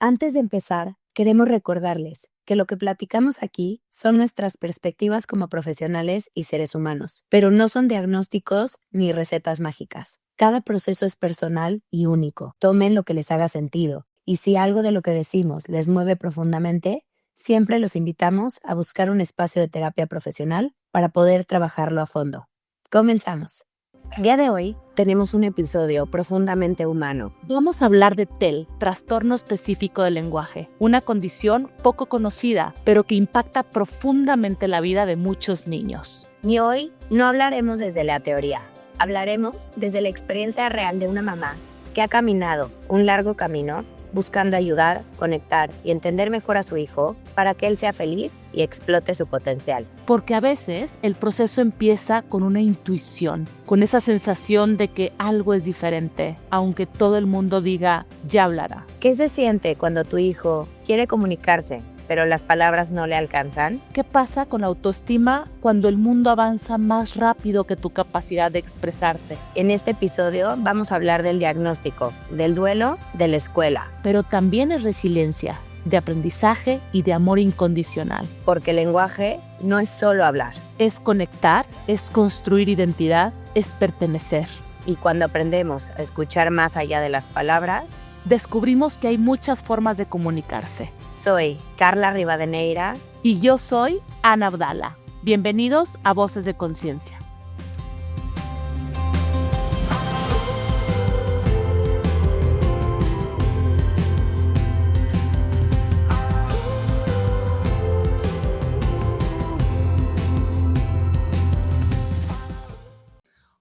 Antes de empezar, queremos recordarles que lo que platicamos aquí son nuestras perspectivas como profesionales y seres humanos, pero no son diagnósticos ni recetas mágicas. Cada proceso es personal y único. Tomen lo que les haga sentido, y si algo de lo que decimos les mueve profundamente, siempre los invitamos a buscar un espacio de terapia profesional para poder trabajarlo a fondo. Comenzamos. El día de hoy tenemos un episodio profundamente humano. Vamos a hablar de TEL, trastorno específico del lenguaje, una condición poco conocida, pero que impacta profundamente la vida de muchos niños. Y hoy no hablaremos desde la teoría, hablaremos desde la experiencia real de una mamá que ha caminado un largo camino buscando ayudar, conectar y entender mejor a su hijo para que él sea feliz y explote su potencial. Porque a veces el proceso empieza con una intuición, con esa sensación de que algo es diferente, aunque todo el mundo diga, ya hablará. ¿Qué se siente cuando tu hijo quiere comunicarse, pero las palabras no le alcanzan? ¿Qué pasa con la autoestima cuando el mundo avanza más rápido que tu capacidad de expresarte? En este episodio vamos a hablar del diagnóstico, del duelo, de la escuela. Pero también es resiliencia, de aprendizaje y de amor incondicional. Porque el lenguaje no es solo hablar. Es conectar, es construir identidad, es pertenecer. Y cuando aprendemos a escuchar más allá de las palabras, descubrimos que hay muchas formas de comunicarse. Soy Carla Rivadeneira. Y yo soy Ana Abdala. Bienvenidos a Voces de Conciencia.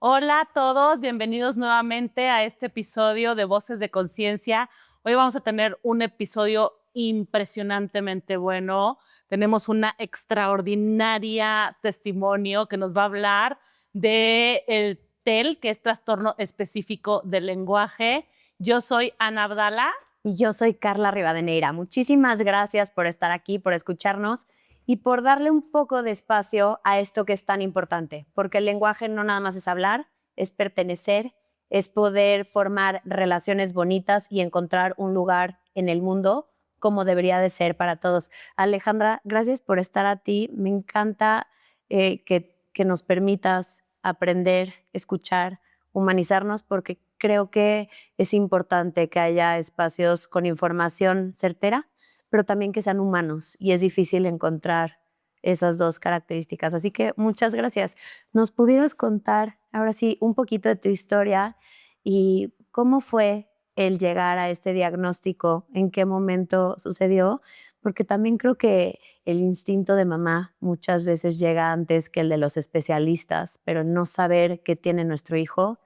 Hola a todos, bienvenidos nuevamente a este episodio de Voces de Conciencia. Hoy vamos a tener un episodio impresionantemente bueno. Tenemos una extraordinaria testimonio que nos va a hablar del TEL, que es trastorno específico del lenguaje. Yo soy Ana Abdala. Y yo soy Carla Rivadeneira. Muchísimas gracias por estar aquí, por escucharnos y por darle un poco de espacio a esto que es tan importante, porque el lenguaje no nada más es hablar, es pertenecer, es poder formar relaciones bonitas y encontrar un lugar en el mundo como debería de ser para todos. Alejandra, gracias por estar a ti. Me encanta que nos permitas aprender, escuchar, humanizarnos, porque creo que es importante que haya espacios con información certera, pero también que sean humanos, y es difícil encontrar esas dos características. Así que muchas gracias. ¿Nos pudieras contar ahora sí un poquito de tu historia y cómo fue el llegar a este diagnóstico? ¿En qué momento sucedió? Porque también creo que el instinto de mamá muchas veces llega antes que el de los especialistas, pero no saber qué tiene nuestro hijo,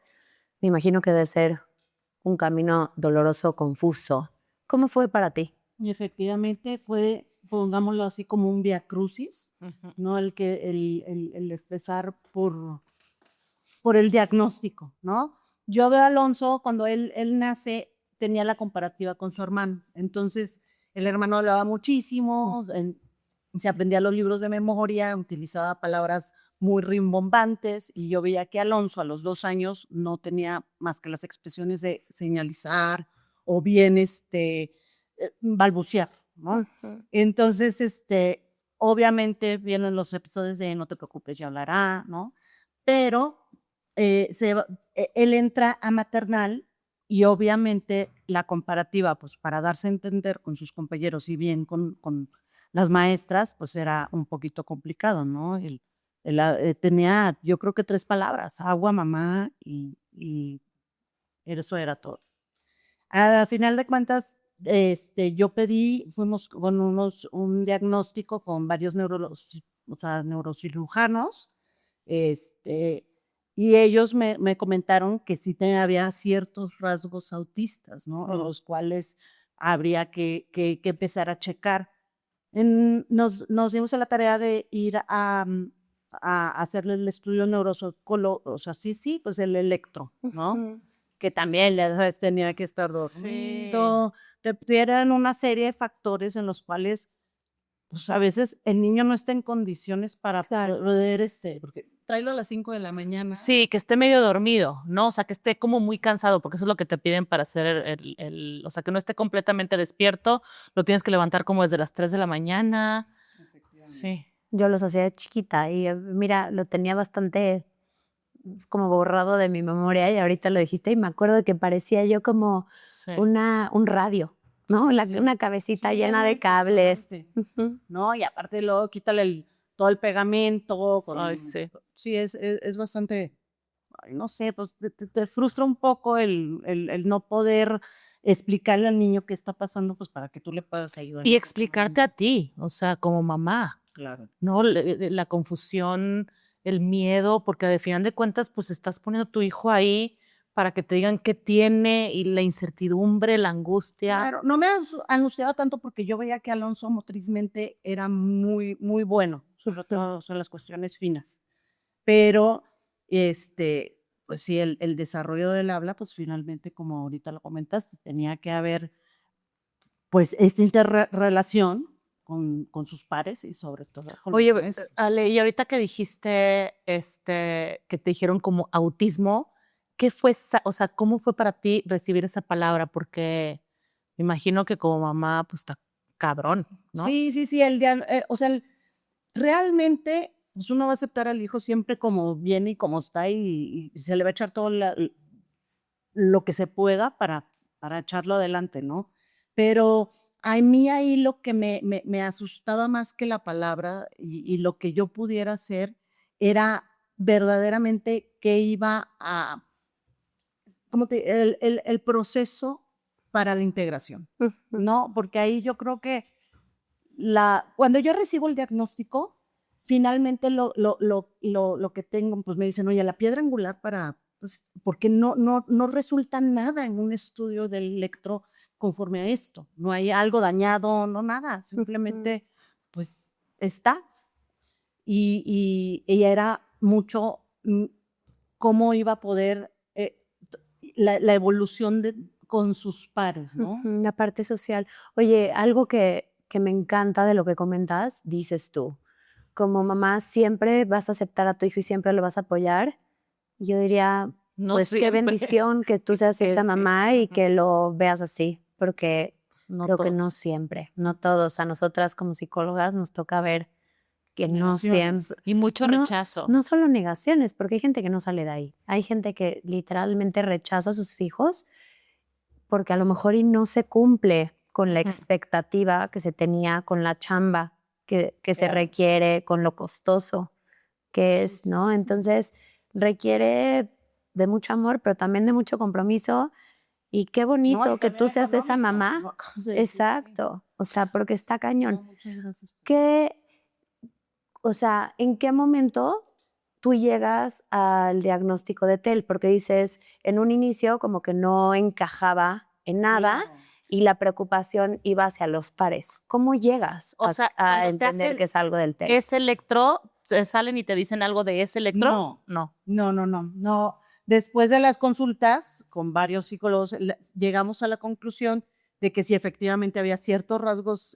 me imagino que debe ser un camino doloroso, confuso. ¿Cómo fue para ti? Y efectivamente fue, pongámoslo así, como un viacrucis, ¿no? El expresar por el diagnóstico, ¿no? Yo veo a Alonso, cuando él nace, tenía la comparativa con su hermano. Entonces, el hermano hablaba muchísimo, se aprendía los libros de memoria, utilizaba palabras muy rimbombantes, y yo veía que Alonso a los 2 años no tenía más que las expresiones de señalizar o bien balbucear, ¿no? Entonces, obviamente vienen los episodios de no te preocupes, ya hablará, ¿no? Pero él entra a maternal y obviamente la comparativa, pues para darse a entender con sus compañeros y bien con las maestras, pues era un poquito complicado, ¿no? Tenía, yo creo que 3 palabras: agua, mamá y eso era todo. Al final de cuentas, yo fuimos con un diagnóstico con varios neurocirujanos, y ellos me comentaron que sí había ciertos rasgos autistas, ¿no? Los cuales habría que empezar a checar. Nos dimos a la tarea de ir a hacerle el estudio o sea, sí, pues el electro, ¿no? Que también tenía que estar dormido. Te dieran una serie de factores en los cuales, pues a veces el niño no está en condiciones para poder, porque tráelo a las 5 de la mañana. Sí, que esté medio dormido, ¿no? O sea, que esté como muy cansado, porque eso es lo que te piden para hacer o sea, que no esté completamente despierto, lo tienes que levantar como desde las 3 de la mañana. Sí. Yo los hacía de chiquita y mira, lo tenía bastante como borrado de mi memoria y ahorita lo dijiste y me acuerdo de que parecía yo como Sí. un radio, ¿no? Sí. Una cabecita Sí, llena es de muy cables. impresionante. Ujú. No, y aparte luego quítale todo el pegamento. Ay, sí. Sí, es bastante, ay, no sé, pues te frustra un poco el no poder explicarle al niño qué está pasando, pues para que tú le puedas ayudar. Y en ese explicarte a momento. ti, o sea, como mamá, Claro. ¿no? La confusión, el miedo, porque al final de cuentas, pues estás poniendo a tu hijo ahí para que te digan qué tiene y la incertidumbre, la angustia. Claro, no me angustiaba tanto porque yo veía que Alonso motrizmente era muy, muy bueno, sobre todo en las cuestiones finas. Pero, pues sí, el desarrollo del habla, pues finalmente, como ahorita lo comentas, tenía que haber, pues, esta interrelación con sus pares y sobre todo con los Oye, maestros. Ale, y ahorita que dijiste, que te dijeron como autismo, ¿qué fue o sea, cómo fue para ti recibir esa palabra? Porque me imagino que como mamá, pues está cabrón, ¿no? Sí, sí, sí, o sea, realmente, pues uno va a aceptar al hijo siempre como viene y como está y se le va a echar todo lo que se pueda para echarlo adelante, ¿no? Pero a mí ahí lo que me asustaba más que la palabra y lo que yo pudiera hacer era verdaderamente qué iba a, el proceso para la integración, Ujú. ¿no? Porque ahí yo creo que cuando yo recibo el diagnóstico, finalmente lo que tengo, pues me dicen, oye, la piedra angular pues, porque no resulta nada en un estudio del electro conforme a esto. No hay algo dañado, no nada, simplemente, pues, está. Y ella era mucho cómo iba a poder la evolución con sus pares, ¿no? Ujú, la parte social. Oye, algo que me encanta de lo que comentas, dices tú, como mamá siempre vas a aceptar a tu hijo y siempre lo vas a apoyar. Yo diría, No pues qué siempre. bendición que tú seas Que esa sí. mamá y Ujú. que lo veas así, porque No creo que no todos. siempre, no todos. A nosotras como psicólogas nos toca ver que no Negaciones. siempre, Y mucho no, rechazo. no solo negaciones, porque hay gente que no sale de ahí. Hay gente que literalmente rechaza a sus hijos porque a lo mejor y no se cumple con la Ujú. expectativa que se tenía con la chamba que se Claro. requiere, con lo costoso que es, ¿no? Entonces requiere de mucho amor, pero también de mucho compromiso. Y qué No, bonito y que tú también seas esa económico, mamá. ¿no? Sí, sí, sí. Exacto. O sea, porque está cañón. No, muchas gracias. ¿Qué, o sea, en qué momento tú llegas al diagnóstico de TEL? Porque dices, en un inicio como que no encajaba en nada Claro. y la preocupación iba hacia los pares. ¿Cómo llegas O sea, a cuando te entender hacen que es algo del TEL? ese electro, ¿te salen y te dicen algo de ese electro? No, No. no. Después de las consultas con varios psicólogos, llegamos a la conclusión de que sí, efectivamente había ciertos rasgos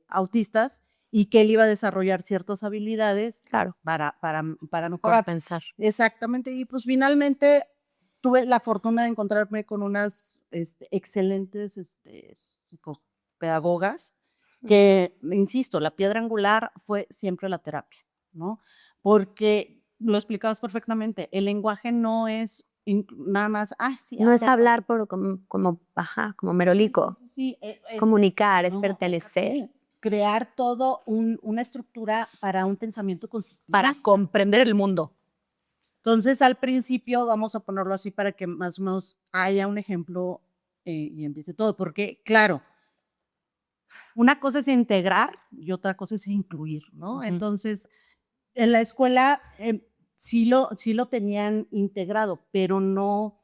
autistas y que él iba a desarrollar ciertas habilidades Claro. para mejorar. Compensar. Exactamente, y pues finalmente tuve la fortuna de encontrarme con unas excelentes psicopedagogas que, insisto, la piedra angular fue siempre la terapia, ¿no? Porque lo explicabas perfectamente, el lenguaje no es nada más, sí, No es habla, hablar como merolico. sí, sí, Es comunicar, es no, pertenecer. crear todo una estructura para un pensamiento constructivo. Para comprender el mundo. Entonces, al principio, vamos a ponerlo así para que más o menos haya un ejemplo y empiece todo, porque claro, una cosa es integrar y otra cosa es incluir, ¿no? Ujú. Entonces, en la escuela sí lo tenían integrado, pero no,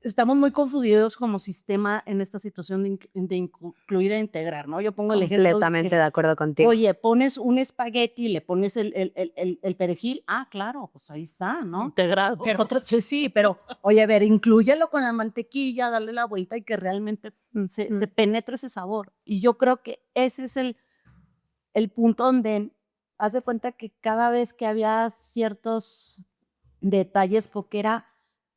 estamos muy confundidos como sistema en esta situación de incluir e integrar, ¿no? Yo pongo el ejemplo de Completamente de acuerdo contigo. oye, pones un espagueti y le pones el perejil, claro, pues ahí está, ¿no? Integrado. Pero sí, pero oye, a ver, inclúyelo con la mantequilla, darle la vuelta y que realmente se penetre ese sabor. Y yo creo que ese es el punto donde haz de cuenta que cada vez que había ciertos detalles, porque era,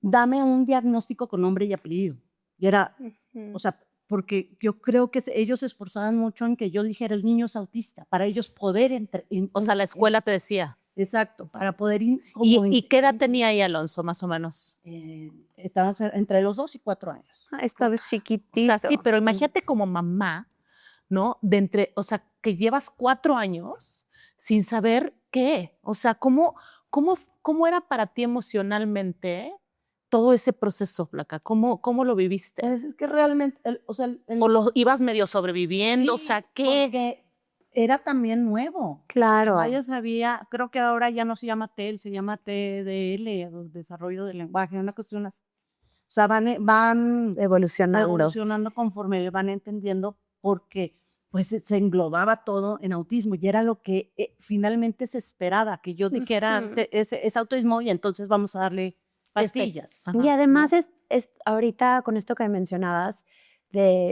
dame un diagnóstico con nombre y apellido. Y era, o sea, porque yo creo que ellos se esforzaban mucho en que yo dijera, el niño es autista, para ellos poder O sea, la escuela te decía. Exacto, para poder ¿Y qué edad tenía ahí Alonso, más o menos? Estaban entre los 2 y 4 años. Estaba O chiquitito. sea, sí, pero imagínate como mamá, ¿no? O sea, que llevas 4 años sin saber qué. O sea, ¿cómo era para ti emocionalmente todo ese proceso, Flaca? ¿Cómo lo viviste? Es que realmente, ¿O lo ibas medio sobreviviendo? O sea, ¿qué? Porque era también nuevo. Claro. Vaya sabía, creo que ahora ya no se llama TEL, se llama TDL, Desarrollo del Lenguaje, una cuestión así. O sea, van evolucionando conforme van entendiendo, porque pues se englobaba todo en autismo y era lo que finalmente se esperaba, que yo dijera, es autismo y entonces vamos a darle pastillas. Y además es ahorita con esto que mencionabas,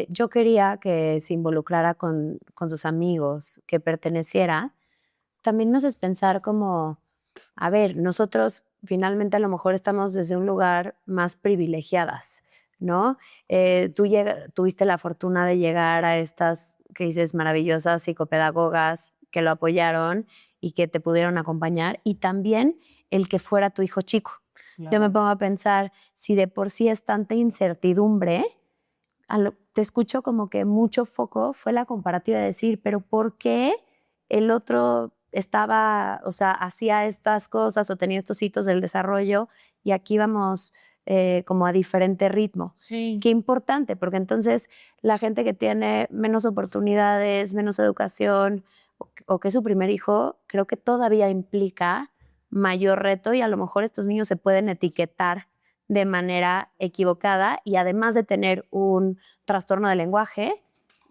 yo quería que se involucrara con sus amigos, que perteneciera, también me haces pensar como, a ver, nosotros finalmente a lo mejor estamos desde un lugar más privilegiadas, ¿no? Tú tuviste la fortuna de llegar a estas, que dices, maravillosas psicopedagogas que lo apoyaron y que te pudieron acompañar, y también el que fuera tu hijo chico. Claro. Yo me pongo a pensar, si de por sí es tanta incertidumbre, te escucho como que mucho foco fue la comparativa de decir, pero ¿por qué el otro estaba, o sea, hacía estas cosas o tenía estos hitos del desarrollo y aquí vamos como a diferente ritmo? Sí. Qué importante, porque entonces la gente que tiene menos oportunidades, menos educación o que es su primer hijo, creo que todavía implica mayor reto y a lo mejor estos niños se pueden etiquetar de manera equivocada y además de tener un trastorno de lenguaje,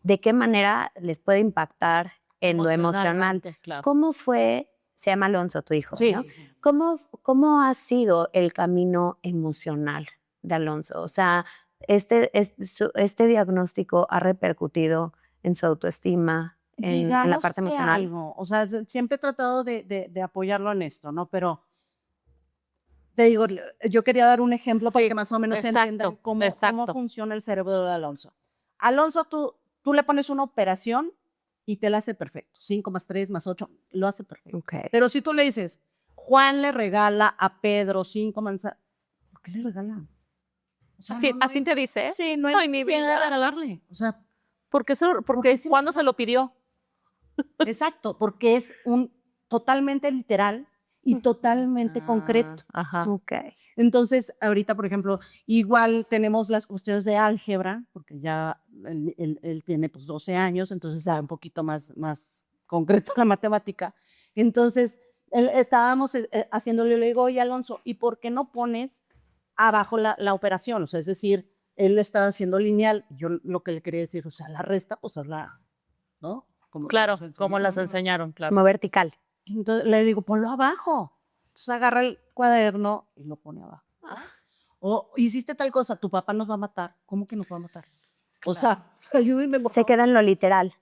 ¿de qué manera les puede impactar en lo emocional? Claro. ¿Cómo fue, se llama Alonso tu hijo, Sí. ¿no? ¿Cómo ha sido el camino emocional de Alonso? O sea, este diagnóstico ha repercutido en su autoestima, en la Digamos parte que emocional. algo, o sea, siempre he tratado de apoyarlo en esto, ¿no? Pero te digo, yo quería dar un ejemplo para Sí, que más o menos se exacto, entienda cómo exacto. funciona el cerebro de Alonso. Alonso, tú le pones una operación y te la hace perfecto. 5 más 3 más 8, lo hace perfecto. Okay. Pero si tú le dices, Juan le regala a Pedro 5 manzanas, ¿por qué le regala? O sea, Así, no hay- así te dice. Sí, no Ay, hay mi necesidad de vida. regalarle. O sea, Porque sí. ¿cuándo se lo pidió? exacto, porque es totalmente literal y totalmente concreto. Ajá. Okay. Entonces, ahorita, por ejemplo, igual tenemos las cuestiones de álgebra, porque ya él tiene pues 12 años, entonces ya un poquito más concreto la matemática. Entonces, estábamos haciéndole, le digo, oye, Alonso, ¿y por qué no pones abajo la operación? O sea, es decir, él estaba haciendo lineal, yo lo que le quería decir, o sea, la resta, pues hazla, ¿no? Claro, nos como las enseñaron. enseñaron, claro. Como vertical. Entonces le digo, ponlo abajo. Entonces agarra el cuaderno y lo pone abajo. O hiciste tal cosa, tu papá nos va a matar. ¿Cómo que nos va a matar? O sea, ayúdenme. por Se favor. queda en lo literal.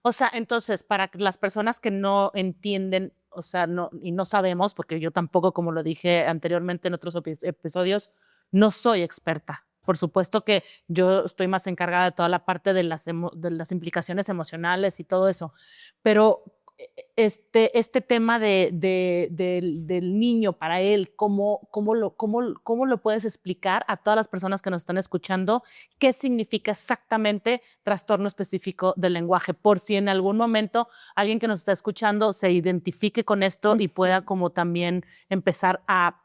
O sea, entonces, para las personas que no entienden, o sea, y no sabemos, porque yo tampoco, como lo dije anteriormente en otros episodios, no soy experta. Por supuesto que yo estoy más encargada de toda la parte de las implicaciones emocionales y todo eso, pero este tema del niño para él, ¿cómo lo puedes explicar a todas las personas que nos están escuchando? ¿Qué significa exactamente trastorno específico del lenguaje? Por si en algún momento alguien que nos está escuchando se identifique con esto y pueda como también empezar a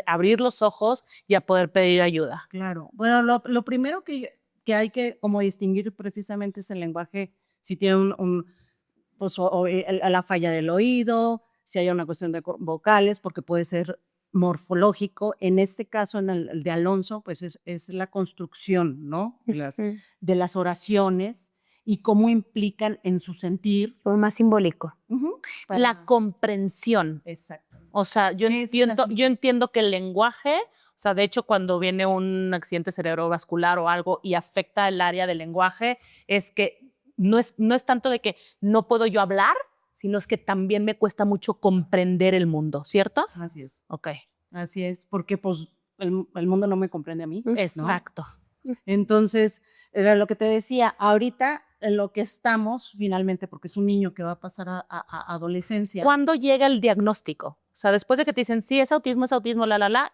abrir los ojos y a poder pedir ayuda. Claro. Bueno, lo primero que hay que como distinguir precisamente es el lenguaje, si tiene pues, la falla del oído, si hay una cuestión de vocales, porque puede ser morfológico. En este caso, en el de Alonso, pues es la construcción, ¿no? De las oraciones y cómo implican en su sentir. Como más simbólico. La comprensión. Exacto. O sea, yo entiendo que el lenguaje, o sea, de hecho, cuando viene un accidente cerebrovascular o algo y afecta el área del lenguaje, es que no es tanto de que no puedo yo hablar, sino es que también me cuesta mucho comprender el mundo, ¿cierto? Así es. Ok. Así es, porque pues el mundo no me comprende a mí, ¿no? Exacto. Entonces, era lo que te decía, ahorita en lo que estamos finalmente, porque es un niño que va a pasar a adolescencia. ¿Cuándo llega el diagnóstico? O sea, después de que te dicen, sí, es autismo,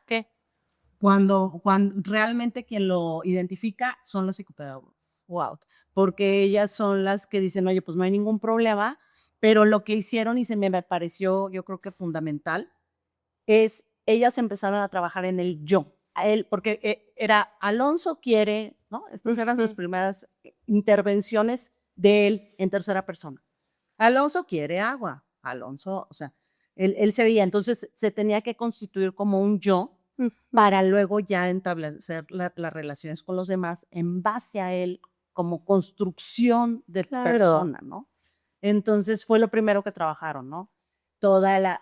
¿qué? Cuando realmente quien lo identifica son los psicopedagogos. Wow. Porque ellas son las que dicen, oye, pues no hay ningún problema, pero lo que hicieron y se me pareció, yo creo que fundamental, es ellas empezaron a trabajar en el yo. A él, porque era Alonso quiere, ¿no? Estas eran sus primeras intervenciones de él en tercera persona. Alonso quiere agua. Alonso, o sea, él se veía, entonces se tenía que constituir como un yo para luego ya establecer las relaciones con los demás en base a él como construcción de persona, ¿no? Entonces fue lo primero que trabajaron, ¿no? Toda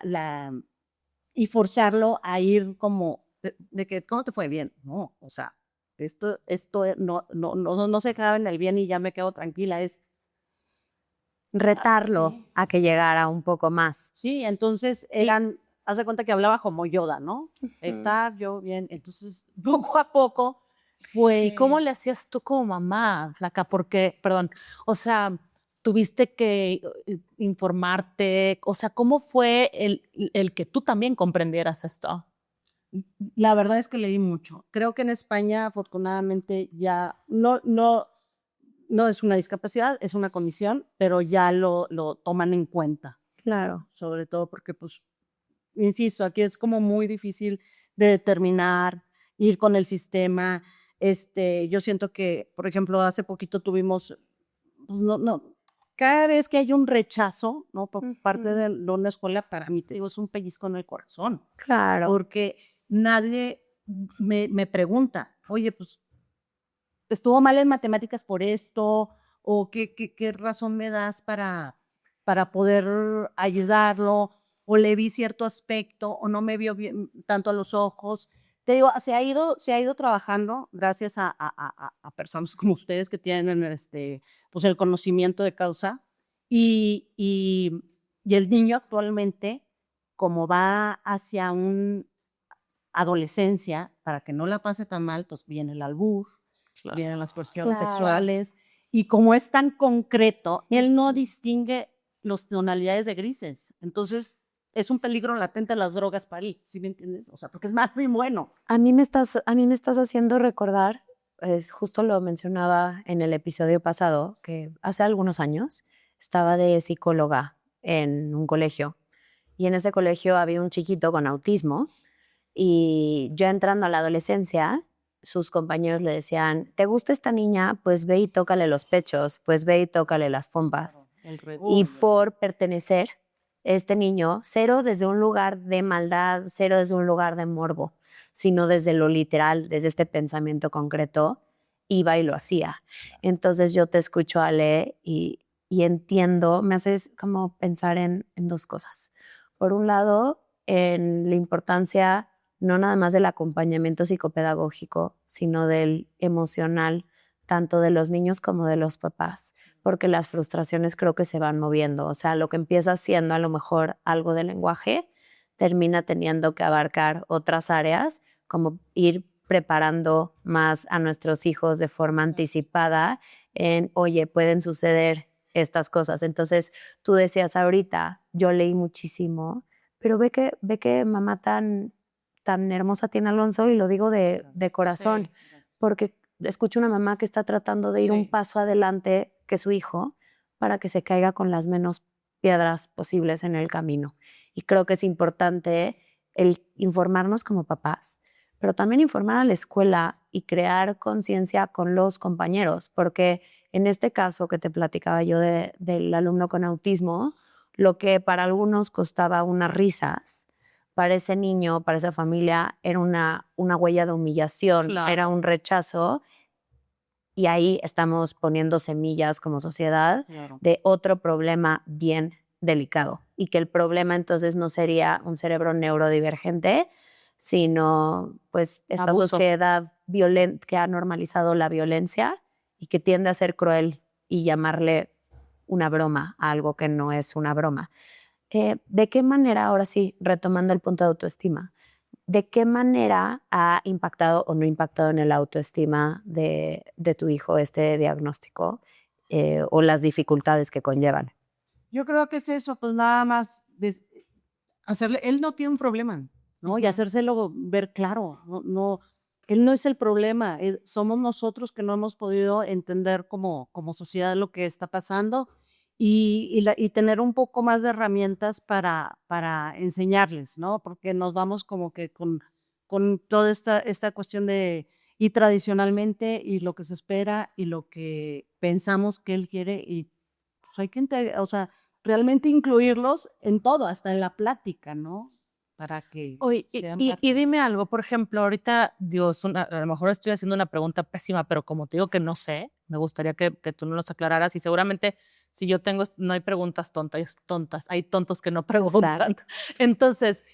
y forzarlo a ir como de que, ¿cómo te fue? Bien, no, o sea, esto no se acaba en el bien y ya me quedo tranquila, es Retarlo sí. a que llegara un poco más. Sí, entonces haz de cuenta que hablaba como Yoda, ¿no? Estar yo bien, entonces poco a poco fue. ¿Y cómo le hacías tú como mamá, Flaca? Porque, perdón, o sea, tuviste que informarte, o sea, ¿cómo fue el que tú también comprendieras esto? La verdad es que leí mucho. Creo que en España, afortunadamente, ya no es una discapacidad, es una condición, pero ya lo toman en cuenta. Claro. Sobre todo porque, pues, insisto, aquí es como muy difícil de determinar, ir con el sistema. Yo siento que, por ejemplo, hace poquito tuvimos, pues cada vez que hay un rechazo, ¿no? Por parte de una escuela, para mí, te digo, es un pellizco en el corazón. Claro. Porque nadie me pregunta, oye, pues, ¿estuvo mal en matemáticas por esto? ¿O qué razón me das para poder ayudarlo? ¿O le vi cierto aspecto? ¿O no me vio bien tanto a los ojos? Te digo, se ha ido trabajando gracias a personas como ustedes que tienen pues el conocimiento de causa. Y el niño actualmente, como va hacia un adolescencia, para que no la pase tan mal, pues viene el albur, vienen las cuestiones sexuales, y como es tan concreto, él no distingue las tonalidades de grises. Entonces, es un peligro latente a las drogas para él, ¿sí me entiendes? O sea, porque es más muy bueno. A mí me estás haciendo recordar, justo lo mencionaba en el episodio pasado, que hace algunos años estaba de psicóloga en un colegio y en ese colegio había un chiquito con autismo y ya entrando a la adolescencia, sus compañeros le decían, ¿te gusta esta niña? Pues ve y tócale los pechos, pues ve y tócale las pompas. Y por pertenecer, este niño, cero desde un lugar de maldad, cero desde un lugar de morbo, sino desde lo literal, desde este pensamiento concreto, iba y lo hacía. Entonces yo te escucho, Ale, y entiendo, me haces como pensar en dos cosas. Por un lado, en la importancia no nada más del acompañamiento psicopedagógico, sino del emocional, tanto de los niños como de los papás, porque las frustraciones creo que se van moviendo. O sea, lo que empieza siendo a lo mejor algo de lenguaje, termina teniendo que abarcar otras áreas, como ir preparando más a nuestros hijos de forma anticipada en, oye, pueden suceder estas cosas. Entonces, tú decías ahorita, yo leí muchísimo, pero ve que mamá tan hermosa tiene Alonso, y lo digo de corazón, porque escucho una mamá que está tratando de ir un paso adelante que su hijo para que se caiga con las menos piedras posibles en el camino. Y creo que es importante el informarnos como papás, pero también informar a la escuela y crear conciencia con los compañeros, porque en este caso que te platicaba yo del alumno con autismo, lo que para algunos costaba unas risas, para ese niño, para esa familia, era una huella de humillación, era un rechazo, y ahí estamos poniendo semillas como sociedad de otro problema bien delicado, y que el problema entonces no sería un cerebro neurodivergente, sino pues esta sociedad violenta que ha normalizado la violencia y que tiende a ser cruel y llamarle una broma a algo que no es una broma. ¿De qué manera, ahora sí, retomando el punto de autoestima, de qué manera ha impactado o no impactado en el autoestima de tu hijo este diagnóstico o las dificultades que conllevan? Yo creo que es eso, pues nada más hacerle, él no tiene un problema, ¿no? Y hacérselo ver claro, no, él no es el problema, somos nosotros que no hemos podido entender como sociedad lo que está pasando y tener un poco más de herramientas para enseñarles, ¿no? Porque nos vamos como que con toda esta cuestión y tradicionalmente, y lo que se espera, y lo que pensamos que él quiere, y pues hay que, o sea, realmente incluirlos en todo, hasta en la plática, ¿no? Para que Oye, sean y parte. dime algo, por ejemplo, ahorita, Dios, a lo mejor estoy haciendo una pregunta pésima, pero como te digo que no sé, me gustaría que tú nos los aclararas y seguramente si yo tengo, no hay preguntas tontas, hay tontos que no preguntan. Exacto. Entonces,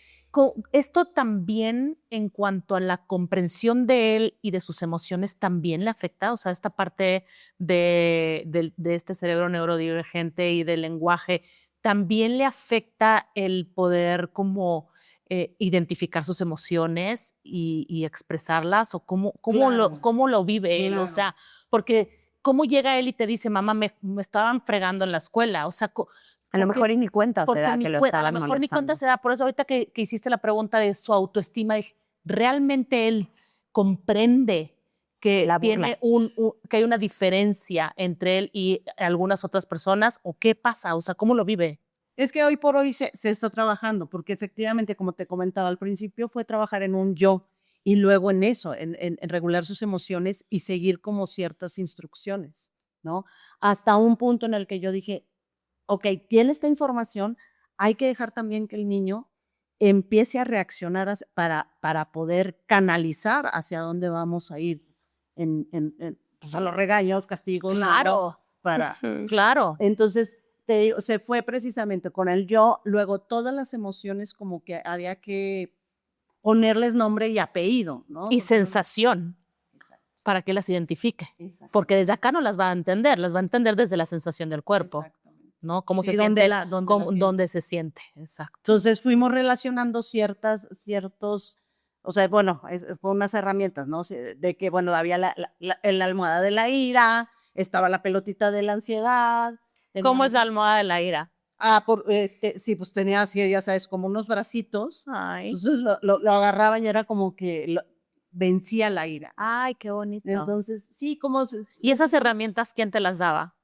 esto también en cuanto a la comprensión de él y de sus emociones también le afecta, o sea, esta parte de este cerebro neurodivergente y del lenguaje, también le afecta el poder como identificar sus emociones y expresarlas, o Claro, cómo lo vive él, o claro. sea, porque cómo llega él y te dice, mamá, me estaban fregando en la escuela, o sea, A lo porque, mejor y ni cuenta se porque da que lo a lo estaban mejor ni cuenta molestando. se da, por eso ahorita que hiciste la pregunta de su autoestima, dije, ¿realmente él comprende que La burla. tiene que hay una diferencia entre él y algunas otras personas, o qué pasa, o sea, cómo lo vive? Es que hoy por hoy se está trabajando, porque efectivamente, como te comentaba al principio, fue trabajar en un yo y luego en eso, en regular sus emociones y seguir como ciertas instrucciones, ¿no? Hasta un punto en el que yo dije, ok, tiene esta información, hay que dejar también que el niño empiece a reaccionar para poder canalizar hacia dónde vamos a ir, pues a los regaños, castigos, Claro, para, claro. entonces, te digo, se fue precisamente con el yo, luego todas las emociones como que había que ponerles nombre y apellido, ¿no? Y Porque sensación, exacto, para que las identifique, exacto, porque desde acá no las va a entender, las va a entender desde la sensación del cuerpo, exactamente. ¿no? Cómo se Sí, ¿dónde siente, dónde la dónde sientes? se siente, exacto. Entonces fuimos relacionando ciertos, o sea, bueno, fue unas herramientas, ¿no? De que, bueno, había en la almohada de la ira, estaba la pelotita de la ansiedad. ¿Cómo es la Teníamos, almohada de la ira? sí, pues tenía así, ya sabes, como unos bracitos, Ay, entonces lo agarraba y era como que vencía la ira. ay, qué bonito. Entonces, sí, como ¿Y esas herramientas quién te las daba?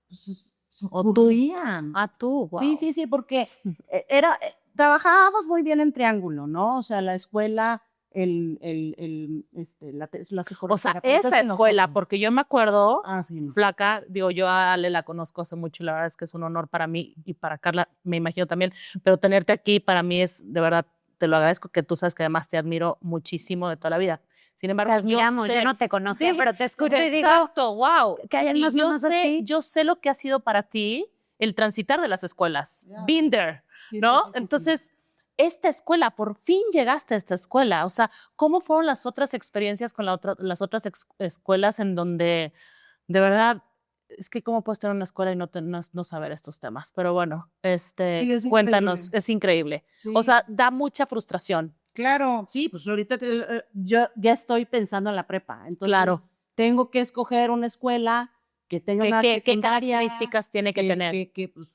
se ¿O tú? ocurrían. Ah, tú, wow. Sí, sí, sí, porque trabajábamos muy bien en triángulo, ¿no? O sea, la escuela, la O sea, psicoterapeuta esa y escuela, nosotros. porque yo me acuerdo, Ah, sí, no. flaca, digo, yo a Ale la conozco hace mucho, la verdad es que es un honor para mí y para Carla, me imagino también, pero tenerte aquí para mí es, de verdad, te lo agradezco, que tú sabes que además te admiro muchísimo de toda la vida. Sin Te embargo, admiramos, yo no te conocía, sí, pero te escucho y digo, exacto, wow. que hayan Y más mamás así. yo sé lo que ha sido para ti el transitar de las escuelas, Ya, been there, sí, sí, ¿no? sí, sí, sí. Entonces, esta escuela, por fin llegaste a esta escuela, o sea, ¿cómo fueron las otras experiencias con las otras escuelas en donde, de verdad, es que cómo puedes tener una escuela y no saber estos temas? Pero bueno, Sí, es cuéntanos, increíble. es increíble. O Sí, sea, da mucha frustración. claro, sí, pues ahorita yo ya estoy pensando en la prepa, entonces Claro. tengo que escoger una escuela que tenga una ¿Qué secundaria, características tiene que tener? pues,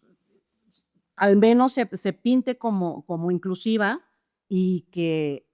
al menos se pinte como inclusiva y que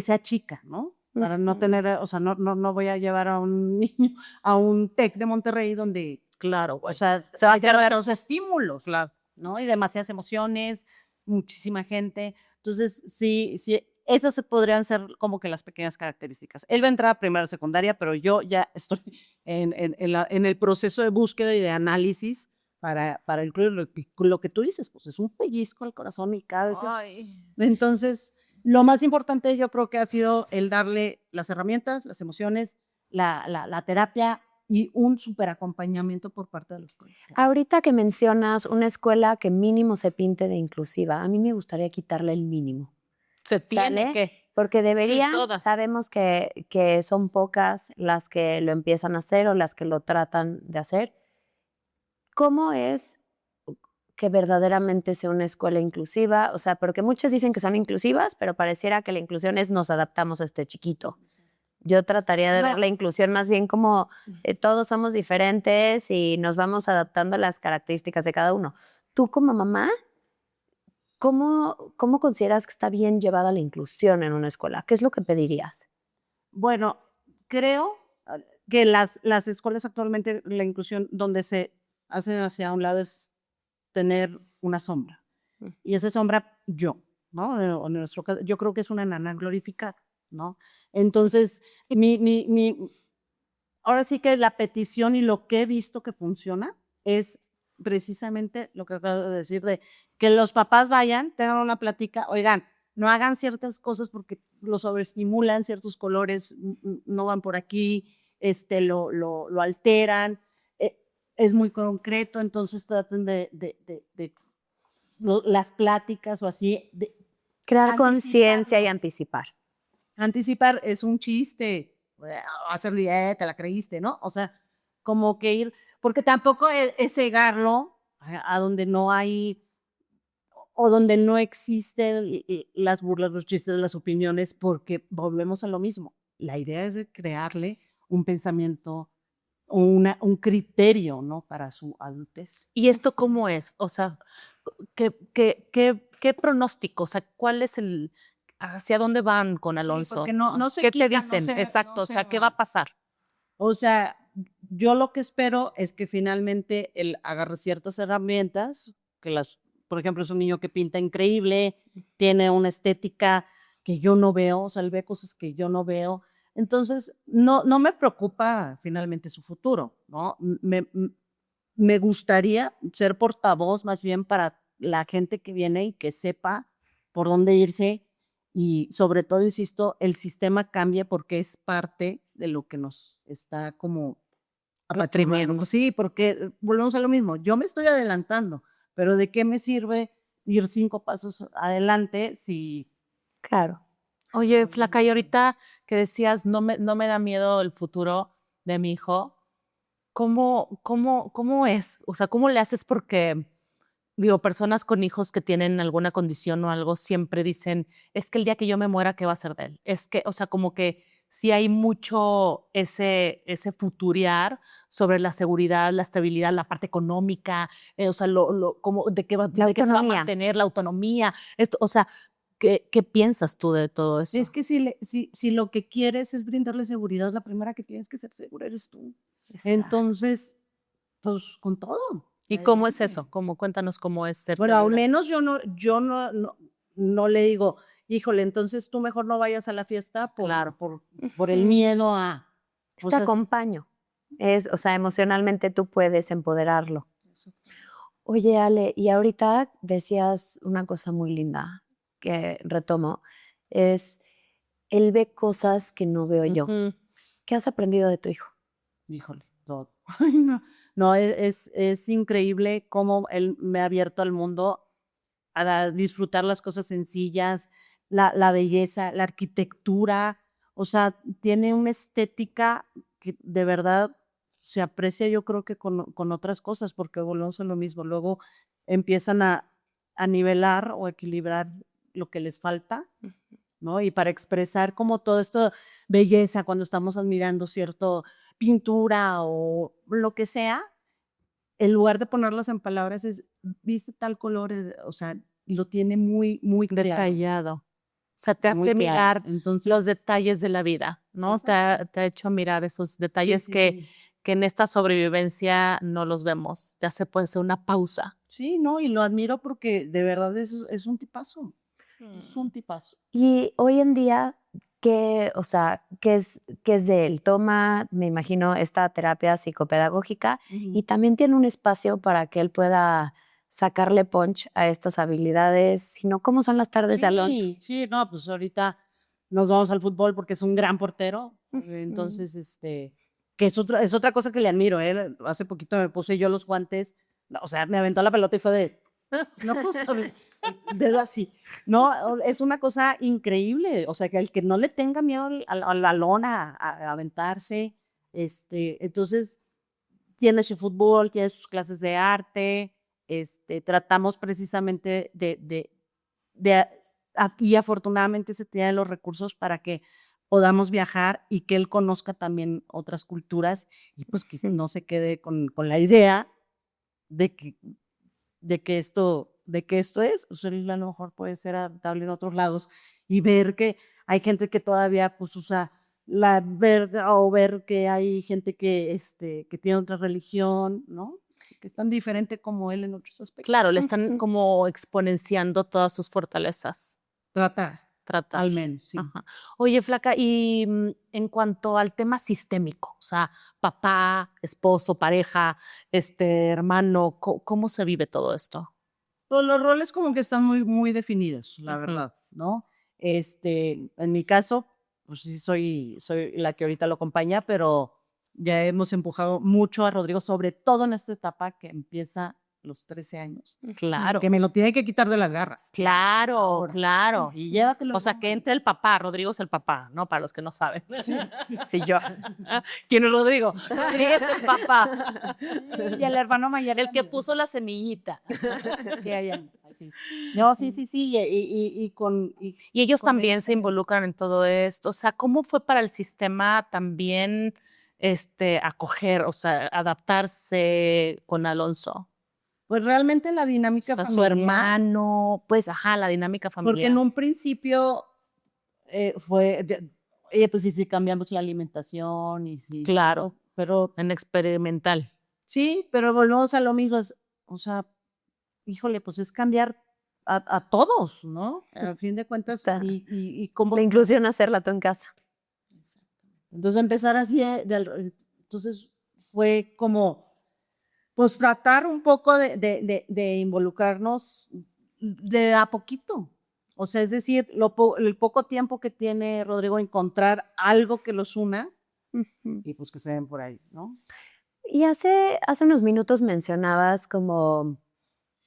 sea chica, ¿no? Para no Ujú. tener, o sea, no voy a llevar a un niño a un TEC de Monterrey donde, Claro, o güey. sea, Se va a hay querer. demasiados estímulos, Claro. ¿no? Y demasiadas emociones, muchísima gente. Entonces, sí, sí, esas podrían ser como que las pequeñas características. Él va a entrar a primero secundaria, pero yo ya estoy en el proceso de búsqueda y de análisis para incluir lo que tú dices, pues es un pellizco al corazón y cada vez. Ay. Entonces, lo más importante yo creo que ha sido el darle las herramientas, las emociones, la terapia y un súper acompañamiento por parte de la escuela. Ahorita que mencionas una escuela que mínimo se pinte de inclusiva, a mí me gustaría quitarle el mínimo, Se tiene ¿sale? que. Porque Sí, deberían, todas. sabemos que son pocas las que lo empiezan a hacer o las que lo tratan de hacer. ¿Cómo es que verdaderamente sea una escuela inclusiva? O sea, porque muchas dicen que son inclusivas, pero pareciera que la inclusión es nos adaptamos a este chiquito. Yo trataría de ver la inclusión más bien como todos somos diferentes y nos vamos adaptando a las características de cada uno. Tú como mamá, ¿cómo consideras que está bien llevada la inclusión en una escuela? ¿Qué es lo que pedirías? Bueno, creo que las escuelas actualmente, la inclusión donde se hace hacia un lado es tener una sombra. Y esa sombra, yo, ¿no? O en nuestro caso, yo creo que es una nana glorificada, ¿no? Entonces, ahora sí que la petición y lo que he visto que funciona es precisamente lo que acabo de decir, de que los papás vayan, tengan una plática, oigan, no hagan ciertas cosas porque lo sobreestimulan, ciertos colores no van por aquí, lo alteran, es muy concreto, entonces traten de las pláticas o así, de Crear conciencia y anticipar. anticipar. Anticipar es un chiste, hacerlo, te la creíste, ¿no? O sea, como que ir, porque tampoco es cegarlo a donde no hay o donde no existen las burlas, los chistes, las opiniones, porque volvemos a lo mismo. La idea es de crearle un pensamiento, un criterio, ¿no? Para su adultez. ¿Y esto cómo es? O sea, ¿qué pronóstico? O sea, ¿cuál es hacia dónde van con Sí, Alonso? porque no se ¿Qué te quita, dicen? Exacto, o sea, ¿qué va a pasar? O sea, yo lo que espero es que finalmente él agarre ciertas herramientas, por ejemplo, es un niño que pinta increíble, tiene una estética que yo no veo, o sea, él ve cosas que yo no veo. Entonces, no me preocupa finalmente su futuro, ¿no? Me gustaría ser portavoz más bien para la gente que viene y que sepa por dónde irse y sobre todo, insisto, el sistema cambia porque es parte de lo que nos está como apatrimonando. Sí, porque volvemos a lo mismo, yo me estoy adelantando, pero ¿de qué me sirve ir 5 pasos adelante si... Claro. Oye, Flaca, y ahorita que decías, no me da miedo el futuro de mi hijo, ¿cómo es? O sea, ¿cómo le haces? Porque, digo, personas con hijos que tienen alguna condición o algo siempre dicen, es que el día que yo me muera, ¿qué va a ser de él? Es que, o sea, como que sí hay mucho ese futuriar sobre la seguridad, la estabilidad, la parte económica, o sea, de qué La de qué se va a autonomía. mantener la autonomía, esto, o sea, ¿qué piensas tú de todo eso? Es que si lo que quieres es brindarle seguridad, la primera que tienes que ser segura eres tú. Entonces, pues con todo. ¿Y cómo es Adelante. eso? Cuéntanos cómo es ser Bueno, al segura. menos yo no le digo, híjole, entonces tú mejor no vayas a la fiesta Claro. por el miedo a... o Te sea, acompaño. O sea, emocionalmente tú puedes empoderarlo. Oye, Ale, y ahorita decías una cosa muy linda que retomo, es él ve cosas que no veo yo. Ujú. ¿Qué has aprendido de tu hijo? híjole, todo. Ay, no, no, es increíble cómo él me ha abierto al mundo a disfrutar las cosas sencillas, la belleza, la arquitectura, o sea, tiene una estética que de verdad se aprecia, yo creo que con otras cosas, porque volvemos a lo mismo, luego empiezan a nivelar o equilibrar lo que les falta, ¿no? Y para expresar como todo esto, belleza, cuando estamos admirando cierto pintura o lo que sea, en lugar de ponerlas en palabras, viste tal color, o sea, lo tiene muy, muy claro. Detallado. O sea, te Muy hace claro. mirar Entonces, los detalles de la vida, ¿no? Te ha hecho mirar esos detalles sí, que sí. en esta sobrevivencia no los vemos. Ya se puede hacer una pausa. Sí, no, y lo admiro porque de verdad es un tipazo. Es un tipazo. Y hoy en día, o sea, qué es de él? Toma, me imagino, esta terapia psicopedagógica y también tiene un espacio para que él pueda sacarle punch a estas habilidades, sino cómo son las tardes de Alonso. Sí, no, pues ahorita nos vamos al fútbol porque es un gran portero. Ujú. Entonces, que es otra cosa que le admiro. Hace poquito me puse yo los guantes, o sea, me aventó la pelota y fue de, no, pues, dedo así. No, es una cosa increíble. O sea, que el que no le tenga miedo a la lona, a aventarse, entonces, tiene su fútbol, tiene sus clases de arte, tratamos precisamente aquí afortunadamente se tienen los recursos para que podamos viajar y que él conozca también otras culturas y pues que no se quede con la idea de que, de que esto es, o sea, él a lo mejor puede ser adaptable en otros lados y ver que hay gente que todavía pues usa la verga o ver que hay gente que tiene otra religión, ¿no? Que es tan diferente como él en otros aspectos. Claro, le están como exponenciando todas sus fortalezas. Tratar. Tratar. Al menos, sí. Ajá. Oye, Flaca, y en cuanto al tema sistémico, o sea, papá, esposo, pareja, hermano, ¿cómo se vive todo esto? Pues los roles como que están muy, muy definidos, la Ujú. verdad, ¿no? En mi caso, pues sí soy la que ahorita lo acompaña, pero ya hemos empujado mucho a Rodrigo, sobre todo en esta etapa que empieza los 13 años, Claro. que me lo tiene que quitar de las garras. Claro, Ahora. claro. Y llévatelo. O sea, que entre el papá, Rodrigo es el papá, ¿no? Para los que no saben. Sí, yo. ¿Quién es Rodrigo? Rodrigo es el papá. Y el hermano mayor. El que puso la semillita. No, sí, y con... Y ellos con también ese- se involucran en todo esto. O sea, ¿cómo fue para el sistema también acoger, o sea, adaptarse con Alonso? Pues realmente la O dinámica sea, su familiar, hermano, pues, ajá, la dinámica porque familiar. en un principio pues sí, cambiamos la alimentación y sí. Claro, Pero en experimental. sí, pero volvemos a lo mismo, o sea, híjole, pues es cambiar a todos, ¿no? A fin de cuentas, Está. y cómo... La inclusión, hacerla tú en casa. Entonces empezar así, entonces fue como, pues tratar un poco de involucrarnos de a poquito. O sea, es decir, el poco tiempo que tiene Rodrigo encontrar algo que los una y pues que se den por ahí, ¿no? Y hace unos minutos mencionabas como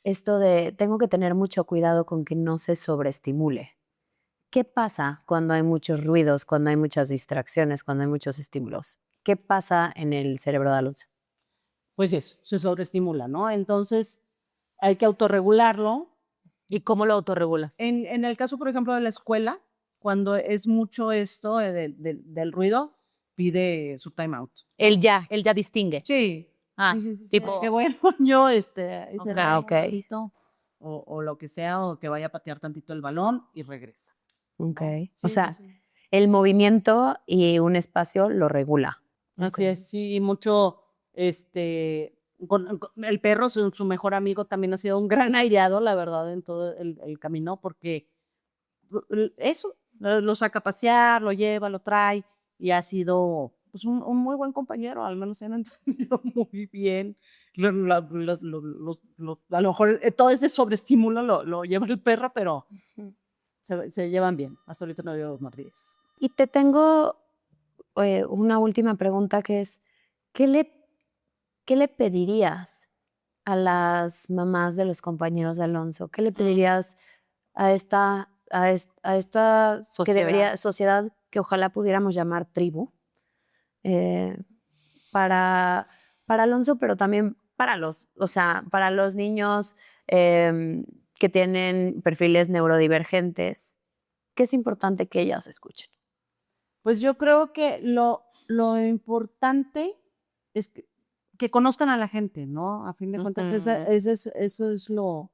esto de tengo que tener mucho cuidado con que no se sobreestimule. ¿Qué pasa cuando hay muchos ruidos, cuando hay muchas distracciones, cuando hay muchos estímulos? ¿Qué pasa en el cerebro de Alonso? Pues eso, se sobreestimula, ¿no? Entonces hay que autorregularlo. ¿Y cómo lo autorregulas? En el caso, por ejemplo, de la escuela, cuando es mucho esto del ruido, pide su time out. Él ya distingue. Sí. Ah, Sí. tipo, Que bueno, yo, Ok. o lo que sea, o que vaya a patear tantito el balón y regresa. Ok. Sí, O sea, sí. el movimiento y un espacio lo regula. Así es, sí, y mucho, con el perro, su mejor amigo, también ha sido un gran aliado, la verdad, en todo el camino, porque eso, lo saca a pasear, lo lleva, lo trae, y ha sido pues, un muy buen compañero, al menos se han entendido muy bien. A lo mejor todo ese sobreestímulo lo lleva el perro, pero se llevan bien. Hasta ahorita no veo mordidas. Y te tengo una última pregunta que es, ¿qué le pedirías a las mamás de los compañeros de Alonso? ¿Qué le pedirías a esta Sociedad. sociedad que ojalá pudiéramos llamar tribu? Para Alonso, pero también para para los niños que tienen perfiles neurodivergentes, que es importante que ellas escuchen. Pues yo creo que lo importante es que conozcan a la gente, ¿no? A fin de cuentas, eso es lo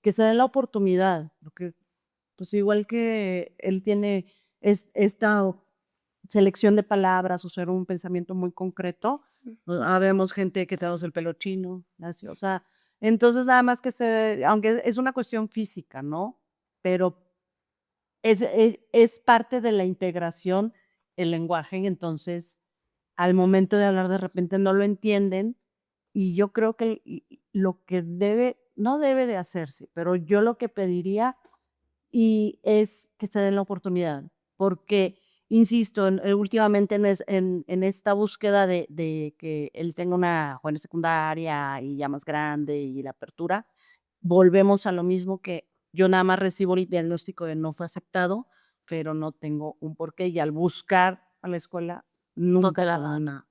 que se den la oportunidad, porque pues igual que él tiene esta selección de palabras o ser un pensamiento muy concreto, pues, habemos gente que tenemos el pelo chino, así, o sea, entonces nada más aunque es una cuestión física, ¿no? Pero es parte de la integración el lenguaje y entonces al momento de hablar de repente no lo entienden y yo creo que lo que no debe de hacerse, pero yo lo que pediría y es que se den la oportunidad, porque, insisto, últimamente en esta búsqueda de que él tenga una joven secundaria y ya más grande y la apertura, volvemos a lo mismo que yo nada más recibo el diagnóstico de no fue aceptado, pero no tengo un porqué y al buscar a la escuela nunca te la te dan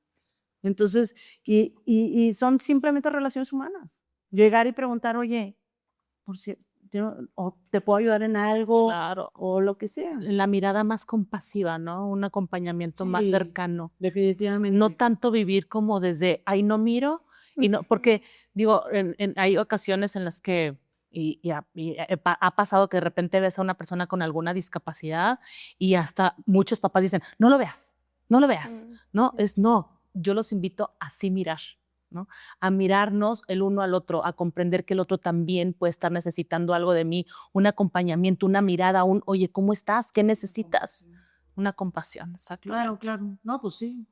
Entonces, y son simplemente relaciones humanas. Llegar y preguntar, oye, por si, o te puedo ayudar en algo, Claro. o lo que sea. La mirada más compasiva, ¿no? Un acompañamiento más Sí, cercano. definitivamente. No tanto vivir como desde, ahí no miro, y no, porque digo, hay ocasiones en las que, ha pasado que de repente ves a una persona con alguna discapacidad y hasta muchos papás dicen, no lo veas, no lo veas, ¿no? No, yo los invito a sí mirar, ¿no? A mirarnos el uno al otro, a comprender que el otro también puede estar necesitando algo de mí, un acompañamiento, una mirada, oye, ¿cómo estás? ¿Qué necesitas? Una compasión, exactamente. Claro. No, pues sí.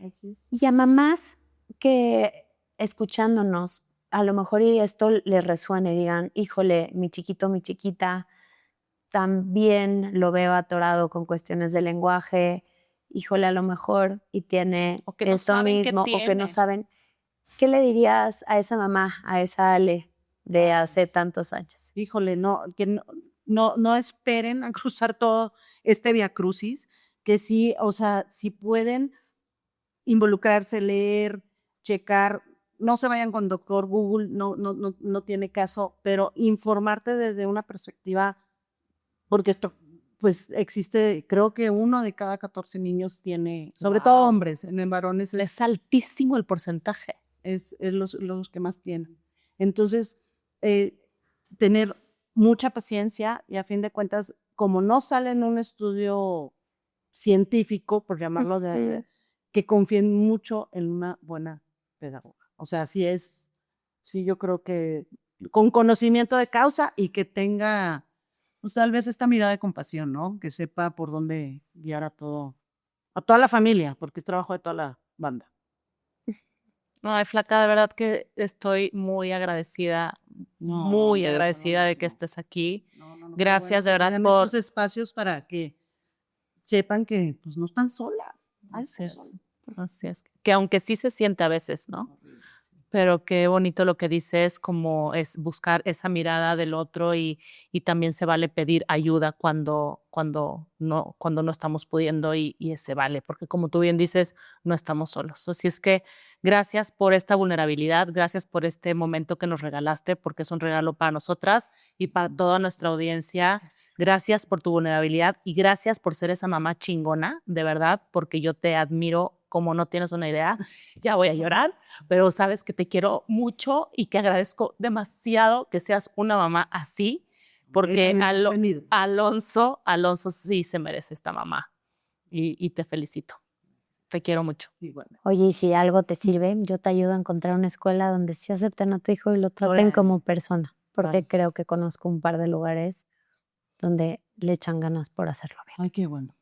Así es. Y a mamás que escuchándonos, a lo mejor y esto les resuene, digan, híjole, mi chiquito, mi chiquita, también lo veo atorado con cuestiones de lenguaje, híjole, a lo mejor y tiene O que no esto saben qué mismo, o que no tiene. saben. ¿Qué le dirías a esa mamá, a esa Ale de hace tantos años? Híjole, no esperen a cruzar todo este viacrucis, que sí, o sea, si pueden involucrarse, leer, checar, no se vayan con doctor Google, no tiene caso, pero informarte desde una perspectiva, porque esto, pues existe, creo que 1 de cada 14 niños tiene, sobre todo Wow. hombres, en varones Es altísimo el porcentaje. es los que más tienen. Entonces, tener mucha paciencia y a fin de cuentas, como no sale en un estudio científico, por llamarlo que confíen mucho en una buena pedagoga. O sea, sí, yo creo que con conocimiento de causa y que tenga, pues tal vez esta mirada de compasión, ¿no? Que sepa por dónde guiar a toda la familia, porque es trabajo de toda la banda. Ay, flaca, de verdad que estoy muy agradecida, muy agradecida de que estés aquí. Gracias, de verdad, por... estos espacios para que sepan que pues no están solas. Así es, así es. Que aunque sí se siente a veces, ¿no? Pero qué bonito lo que dices, como es buscar esa mirada del otro y también se vale pedir ayuda cuando no estamos pudiendo y se vale, porque como tú bien dices, no estamos solos. Así es que gracias por esta vulnerabilidad, gracias por este momento que nos regalaste, porque es un regalo para nosotras y para toda nuestra audiencia. Gracias por tu vulnerabilidad y gracias por ser esa mamá chingona, de verdad, porque yo te admiro como no tienes una idea. Ya voy a llorar, pero sabes que te quiero mucho y que agradezco demasiado que seas una mamá así, porque Alonso sí se merece esta mamá y te felicito. Te quiero mucho. Oye, y si algo te sirve, yo te ayudo a encontrar una escuela donde sí acepten a tu hijo y lo traten como persona, porque creo que conozco un par de lugares donde le echan ganas por hacerlo bien. Ay, qué bueno.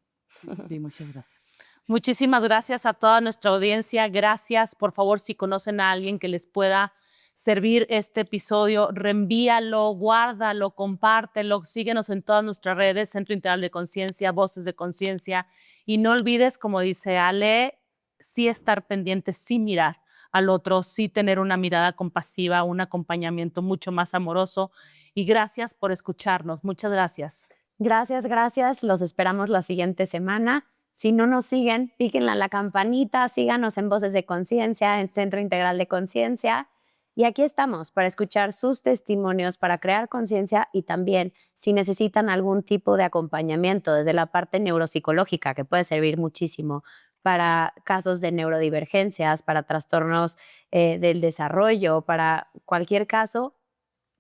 Sí, muchas gracias. Muchísimas gracias a toda nuestra audiencia. Gracias. Por favor, si conocen a alguien que les pueda servir este episodio, reenvíalo, guárdalo, compártelo. Síguenos en todas nuestras redes, Centro Integral de Conciencia, Voces de Conciencia. Y no olvides, como dice Ale, sí estar pendiente, sí mirar al otro, sí tener una mirada compasiva, un acompañamiento mucho más amoroso. Y gracias por escucharnos. Muchas gracias. Gracias. Los esperamos la siguiente semana. Si no nos siguen, píquenle a la campanita, síganos en Voces de Conciencia, en Centro Integral de Conciencia. Y aquí estamos para escuchar sus testimonios, para crear conciencia y también si necesitan algún tipo de acompañamiento desde la parte neuropsicológica, que puede servir muchísimo para casos de neurodivergencias, para trastornos del desarrollo, para cualquier caso,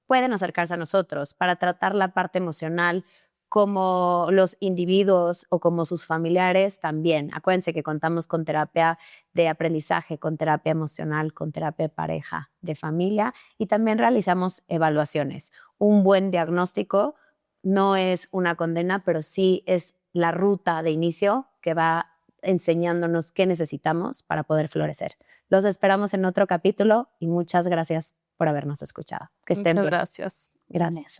pueden acercarse a nosotros para tratar la parte emocional como los individuos o como sus familiares también. Acuérdense que contamos con terapia de aprendizaje, con terapia emocional, con terapia de pareja, de familia y también realizamos evaluaciones. Un buen diagnóstico no es una condena, pero sí es la ruta de inicio que va enseñándonos qué necesitamos para poder florecer. Los esperamos en otro capítulo y muchas gracias por habernos escuchado. Que estén Muchas bien. gracias. Gracias.